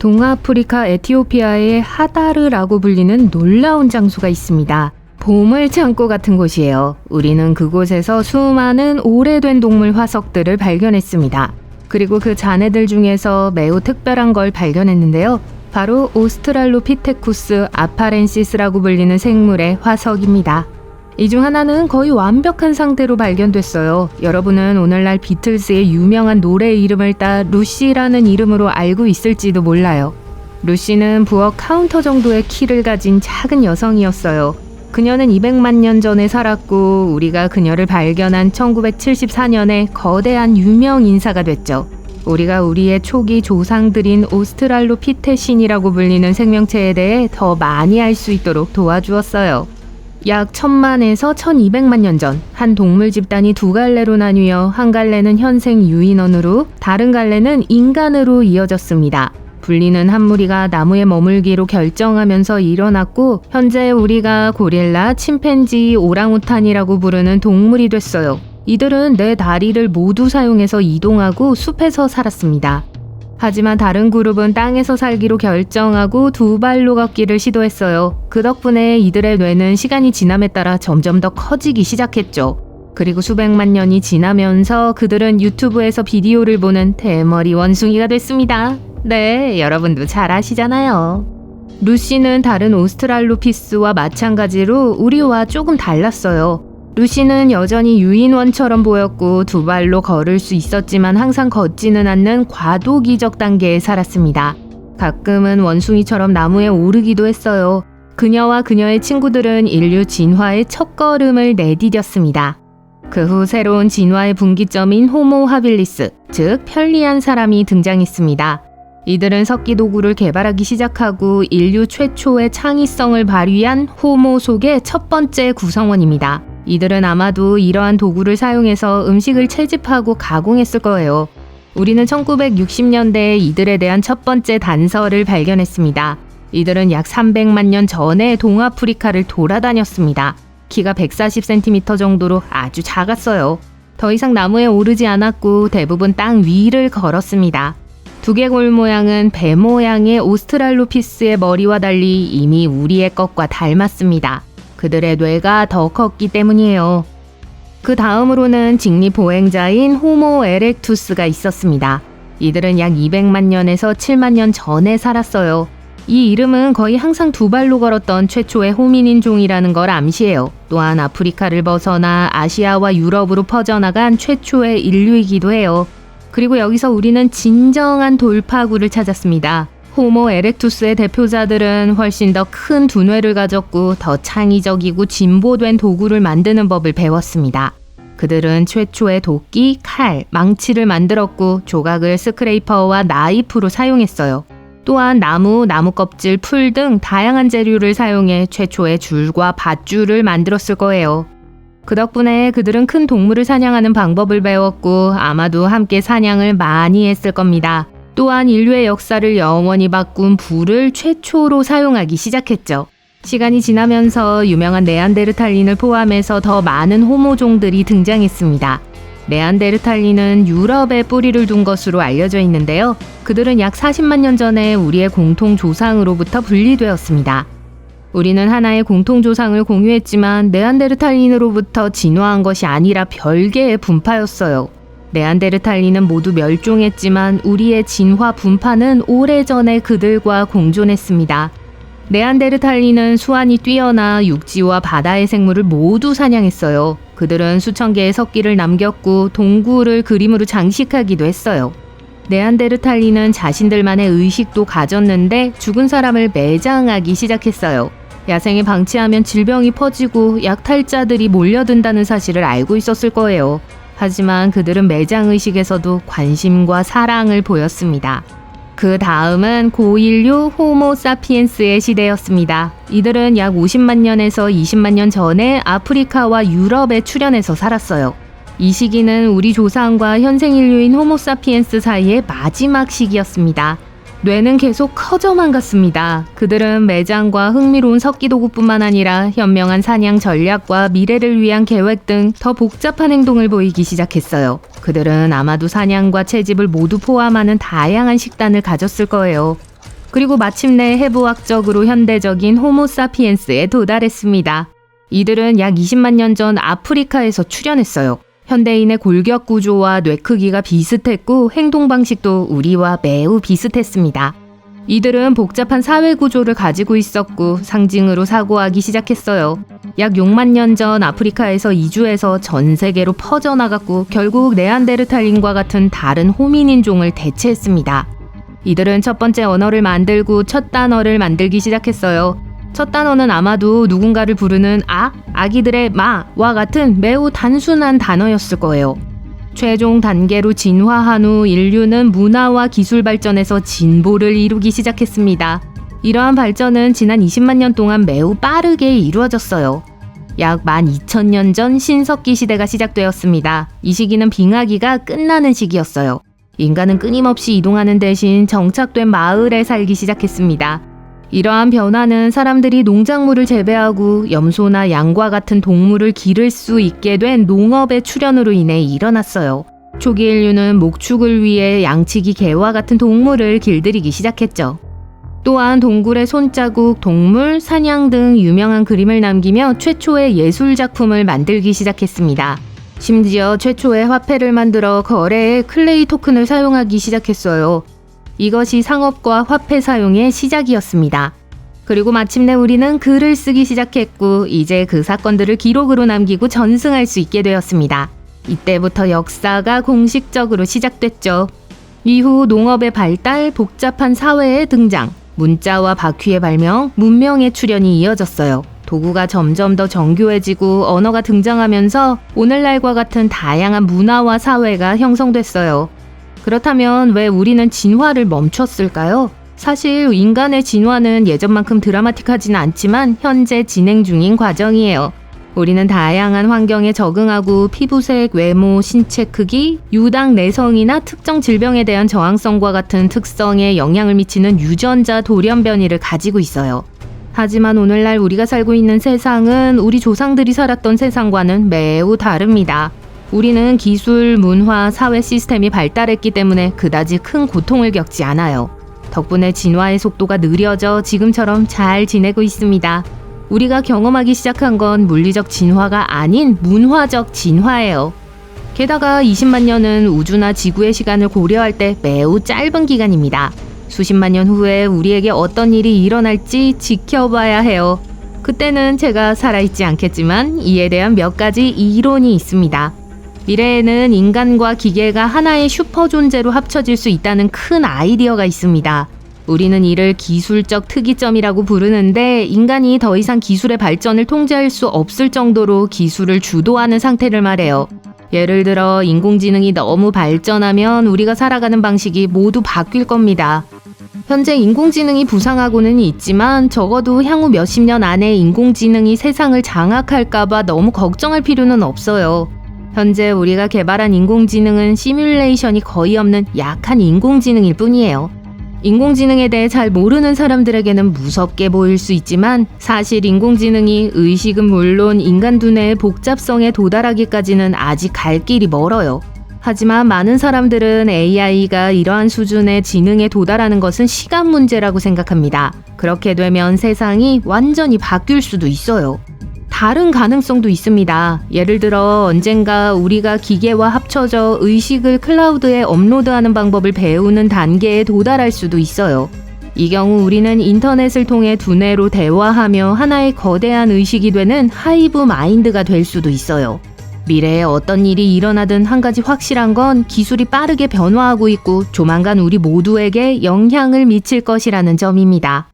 동아프리카 에티오피아의 하다르라고 불리는 놀라운 장소가 있습니다. 보물창고 같은 곳이에요. 우리는 그곳에서 수많은 오래된 동물 화석들을 발견했습니다. 그리고 그 잔해들 중에서 매우 특별한 걸 발견했는데요. 바로 오스트랄로피테쿠스 아파렌시스라고 불리는 생물의 화석입니다. 이 중 하나는 거의 완벽한 상태로 발견됐어요. 여러분은 오늘날 비틀스의 유명한 노래 이름을 따 루시라는 이름으로 알고 있을지도 몰라요. 루시는 부엌 카운터 정도의 키를 가진 작은 여성이었어요. 그녀는 200만 년 전에 살았고 우리가 그녀를 발견한 1974년에 거대한 유명 인사가 됐죠. 우리가 우리의 초기 조상들인 오스트랄로피테신이라고 불리는 생명체에 대해 더 많이 알 수 있도록 도와주었어요. 약 1000만에서 1200만 년 전 한 동물 집단이 두 갈래로 나뉘어 한 갈래는 현생 유인원으로 다른 갈래는 인간으로 이어졌습니다. 분리는 한 무리가 나무에 머물기로 결정하면서 일어났고 현재 우리가 고릴라, 침팬지, 오랑우탄이라고 부르는 동물이 됐어요. 이들은 네 다리를 모두 사용해서 이동하고 숲에서 살았습니다. 하지만 다른 그룹은 땅에서 살기로 결정하고 두 발로 걷기를 시도했어요. 그 덕분에 이들의 뇌는 시간이 지남에 따라 점점 더 커지기 시작했죠. 그리고 수백만 년이 지나면서 그들은 유튜브에서 비디오를 보는 대머리 원숭이가 됐습니다. 네, 여러분도 잘 아시잖아요. 루시는 다른 오스트랄로피스와 마찬가지로 우리와 조금 달랐어요. 루시는 여전히 유인원처럼 보였고 두 발로 걸을 수 있었지만 항상 걷지는 않는 과도기적 단계에 살았습니다. 가끔은 원숭이처럼 나무에 오르기도 했어요. 그녀와 그녀의 친구들은 인류 진화의 첫걸음을 내디뎠습니다. 그 후 새로운 진화의 분기점인 호모 하빌리스, 즉 편리한 사람이 등장했습니다. 이들은 석기 도구를 개발하기 시작하고 인류 최초의 창의성을 발휘한 호모 속의 첫 번째 구성원입니다. 이들은 아마도 이러한 도구를 사용해서 음식을 채집하고 가공했을 거예요. 우리는 1960년대에 이들에 대한 첫 번째 단서를 발견했습니다. 이들은 약 300만 년 전에 동아프리카를 돌아다녔습니다. 키가 140cm 정도로 아주 작았어요. 더 이상 나무에 오르지 않았고 대부분 땅 위를 걸었습니다. 두개골 모양은 배 모양의 오스트랄로피스의 머리와 달리 이미 우리의 것과 닮았습니다. 그들의 뇌가 더 컸기 때문이에요. 그 다음으로는 직립보행자인 호모 에렉투스가 있었습니다. 이들은 약 200만 년에서 7만 년 전에 살았어요. 이 이름은 거의 항상 두 발로 걸었던 최초의 호미닌 종이라는 걸 암시해요. 또한 아프리카를 벗어나 아시아와 유럽으로 퍼져나간 최초의 인류이기도 해요. 그리고 여기서 우리는 진정한 돌파구를 찾았습니다. 호모 에렉투스의 대표자들은 훨씬 더 큰 두뇌를 가졌고 더 창의적이고 진보된 도구를 만드는 법을 배웠습니다. 그들은 최초의 도끼, 칼, 망치를 만들었고 조각을 스크레이퍼와 나이프로 사용했어요. 또한 나무 껍질, 풀 등 다양한 재료를 사용해 최초의 줄과 밧줄을 만들었을 거예요. 그 덕분에 그들은 큰 동물을 사냥하는 방법을 배웠고 아마도 함께 사냥을 많이 했을 겁니다. 또한 인류의 역사를 영원히 바꾼 불을 최초로 사용하기 시작했죠. 시간이 지나면서 유명한 네안데르탈린을 포함해서 더 많은 호모종들이 등장했습니다. 네안데르탈린은 유럽에 뿌리를 둔 것으로 알려져 있는데요. 그들은 약 40만 년 전에 우리의 공통 조상으로부터 분리되었습니다. 우리는 하나의 공통 조상을 공유했지만 네안데르탈린으로부터 진화한 것이 아니라 별개의 분파였어요. 네안데르탈린은 모두 멸종했지만 우리의 진화 분파는 오래전에 그들과 공존했습니다. 네안데르탈린은 수완이 뛰어나 육지와 바다의 생물을 모두 사냥했어요. 그들은 수천 개의 석기를 남겼고 동굴을 그림으로 장식하기도 했어요. 네안데르탈린은 자신들만의 의식도 가졌는데 죽은 사람을 매장하기 시작했어요. 야생에 방치하면 질병이 퍼지고 약탈자들이 몰려든다는 사실을 알고 있었을 거예요. 하지만 그들은 매장의식에서도 관심과 사랑을 보였습니다. 그 다음은 고인류 호모 사피엔스의 시대였습니다. 이들은 약 50만 년에서 20만 년 전에 아프리카와 유럽에 출현해서 살았어요. 이 시기는 우리 조상과 현생 인류인 호모 사피엔스 사이의 마지막 시기였습니다. 뇌는 계속 커져만 갔습니다. 그들은 매장과 흥미로운 석기도구뿐만 아니라 현명한 사냥 전략과 미래를 위한 계획 등 더 복잡한 행동을 보이기 시작했어요. 그들은 아마도 사냥과 채집을 모두 포함하는 다양한 식단을 가졌을 거예요. 그리고 마침내 해부학적으로 현대적인 호모사피엔스에 도달했습니다. 이들은 약 20만 년 전 아프리카에서 출현했어요. 현대인의 골격 구조와 뇌 크기가 비슷했고 행동 방식도 우리와 매우 비슷했습니다. 이들은 복잡한 사회 구조를 가지고 있었고 상징으로 사고하기 시작했어요. 약 6만 년 전 아프리카에서 이주해서 전 세계로 퍼져나갔고 결국 네안데르탈인과 같은 다른 호미닌종을 대체했습니다. 이들은 첫 번째 언어를 만들고 첫 단어를 만들기 시작했어요. 첫 단어는 아마도 누군가를 부르는 아기들의 마와 같은 매우 단순한 단어였을 거예요. 최종 단계로 진화한 후 인류는 문화와 기술 발전에서 진보를 이루기 시작했습니다. 이러한 발전은 지난 20만 년 동안 매우 빠르게 이루어졌어요. 약 12,000년 전 신석기 시대가 시작되었습니다. 이 시기는 빙하기가 끝나는 시기였어요. 인간은 끊임없이 이동하는 대신 정착된 마을에 살기 시작했습니다. 이러한 변화는 사람들이 농작물을 재배하고 염소나 양과 같은 동물을 기를 수 있게 된 농업의 출현으로 인해 일어났어요. 초기 인류는 목축을 위해 양치기 개와 같은 동물을 길들이기 시작했죠. 또한 동굴의 손자국, 동물, 사냥 등 유명한 그림을 남기며 최초의 예술 작품을 만들기 시작했습니다. 심지어 최초의 화폐를 만들어 거래에 클레이 토큰을 사용하기 시작했어요. 이것이 상업과 화폐 사용의 시작이었습니다. 그리고 마침내 우리는 글을 쓰기 시작했고 이제 그 사건들을 기록으로 남기고 전승할 수 있게 되었습니다. 이때부터 역사가 공식적으로 시작됐죠. 이후 농업의 발달, 복잡한 사회의 등장, 문자와 바퀴의 발명, 문명의 출현이 이어졌어요. 도구가 점점 더 정교해지고 언어가 등장하면서 오늘날과 같은 다양한 문화와 사회가 형성됐어요. 그렇다면 왜 우리는 진화를 멈췄을까요? 사실 인간의 진화는 예전만큼 드라마틱하지는 않지만 현재 진행 중인 과정이에요. 우리는 다양한 환경에 적응하고 피부색, 외모, 신체 크기, 유당 내성이나 특정 질병에 대한 저항성과 같은 특성에 영향을 미치는 유전자 돌연변이를 가지고 있어요. 하지만 오늘날 우리가 살고 있는 세상은 우리 조상들이 살았던 세상과는 매우 다릅니다. 우리는 기술, 문화, 사회 시스템이 발달했기 때문에 그다지 큰 고통을 겪지 않아요. 덕분에 진화의 속도가 느려져 지금처럼 잘 지내고 있습니다. 우리가 경험하기 시작한 건 물리적 진화가 아닌 문화적 진화예요. 게다가 20만 년은 우주나 지구의 시간을 고려할 때 매우 짧은 기간입니다. 수십만 년 후에 우리에게 어떤 일이 일어날지 지켜봐야 해요. 그때는 제가 살아있지 않겠지만 이에 대한 몇 가지 이론이 있습니다. 미래에는 인간과 기계가 하나의 슈퍼 존재로 합쳐질 수 있다는 큰 아이디어가 있습니다. 우리는 이를 기술적 특이점이라고 부르는데 인간이 더 이상 기술의 발전을 통제할 수 없을 정도로 기술을 주도하는 상태를 말해요. 예를 들어 인공지능이 너무 발전하면 우리가 살아가는 방식이 모두 바뀔 겁니다. 현재 인공지능이 부상하고는 있지만 적어도 향후 몇십 년 안에 인공지능이 세상을 장악할까봐 너무 걱정할 필요는 없어요. 현재 우리가 개발한 인공지능은 시뮬레이션이 거의 없는 약한 인공지능일 뿐이에요. 인공지능에 대해 잘 모르는 사람들에게는 무섭게 보일 수 있지만 사실 인공지능이 의식은 물론 인간 두뇌의 복잡성에 도달하기까지는 아직 갈 길이 멀어요. 하지만 많은 사람들은 AI가 이러한 수준의 지능에 도달하는 것은 시간 문제라고 생각합니다. 그렇게 되면 세상이 완전히 바뀔 수도 있어요. 다른 가능성도 있습니다. 예를 들어 언젠가 우리가 기계와 합쳐져 의식을 클라우드에 업로드하는 방법을 배우는 단계에 도달할 수도 있어요. 이 경우 우리는 인터넷을 통해 두뇌로 대화하며 하나의 거대한 의식이 되는 하이브 마인드가 될 수도 있어요. 미래에 어떤 일이 일어나든 한 가지 확실한 건 기술이 빠르게 변화하고 있고 조만간 우리 모두에게 영향을 미칠 것이라는 점입니다.